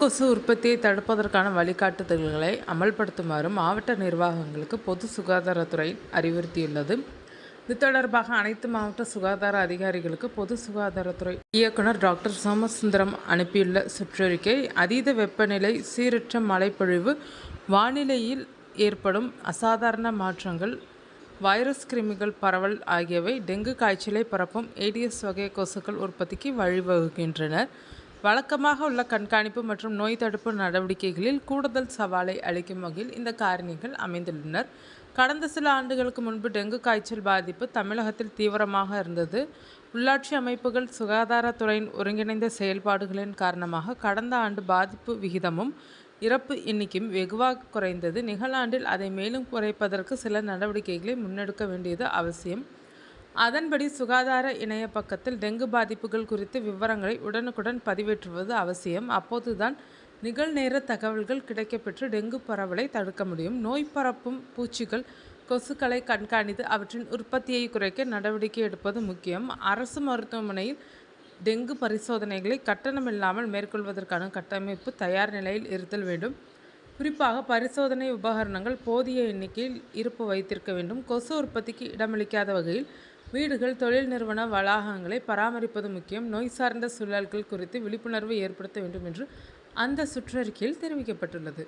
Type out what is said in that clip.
கொசு உற்பத்தியை தடுப்பதற்கான வழிகாட்டுதல்களை அமல்படுத்துமாறு மாவட்ட நிர்வாகங்களுக்கு பொது சுகாதாரத்துறை அறிவுறுத்தியுள்ளது. இது தொடர்பாக அனைத்து மாவட்ட சுகாதார அதிகாரிகளுக்கு பொது சுகாதாரத்துறை இயக்குனர் டாக்டர் சோமசுந்தரம் அனுப்பியுள்ள சுற்றறிக்கை, அதீத வெப்பநிலை, சீரற்ற மழைப்பொழிவு, வானிலையில் ஏற்படும் அசாதாரண மாற்றங்கள், வைரஸ் கிருமிகள் பரவல் ஆகியவை டெங்கு காய்ச்சலை பரப்பும் ஏடிஎஸ் வகை கொசுக்கள் உற்பத்திக்கு வழிவகுக்கின்றன. வழக்கமாக உள்ள கண்காணிப்பு மற்றும் நோய் தடுப்பு நடவடிக்கைகளில் கூடுதல் சவாலை அளிக்கும் வகையில் இந்த காரணிகள் அமைந்துள்ளனர். கடந்த சில ஆண்டுகளுக்கு முன்பு டெங்கு காய்ச்சல் பாதிப்பு தமிழகத்தில் தீவிரமாக இருந்தது. உள்ளாட்சி அமைப்புகள், சுகாதாரத்துறையின் ஒருங்கிணைந்த செயல்பாடுகளின் காரணமாக கடந்த ஆண்டு பாதிப்பு விகிதமும் இறப்பு எண்ணிக்கையும் வெகுவாக குறைந்தது. நிகழாண்டில் அதை மேலும் குறைப்பதற்கு சில நடவடிக்கைகளை முன்னெடுக்க வேண்டியது அவசியம். அதன்படி சுகாதார இணைய பக்கத்தில் டெங்கு பாதிப்புகள் குறித்த விவரங்களை உடனுக்குடன் பதிவேற்றுவது அவசியம். அப்போதுதான் நிகழ்நேர தகவல்கள் கிடைக்கப்பெற்று டெங்கு பரவலை தடுக்க முடியும். நோய் பரப்பும் பூச்சிகள், கொசுக்களை கண்காணித்து அவற்றின் உற்பத்தியை குறைக்க நடவடிக்கை எடுப்பது முக்கியம். அரசு மருத்துவமனையில் டெங்கு பரிசோதனைகளை கட்டணமில்லாமல் மேற்கொள்வதற்கான கட்டமைப்பு தயார் நிலையில் இருத்தல் வேண்டும். குறிப்பாக பரிசோதனை உபகரணங்கள் போதிய எண்ணிக்கையில் இருப்பு வைத்திருக்க வேண்டும். கொசு உற்பத்திக்கு இடமளிக்காத வகையில் வீடுகள், தொழில் நிறுவன வளாகங்களை பராமரிப்பது முக்கியம். நோய் சார்ந்த சூழல்கள் குறித்து விழிப்புணர்வு ஏற்படுத்த வேண்டும் என்று அந்த சுற்றறிக்கையில் தெரிவிக்கப்பட்டுள்ளது.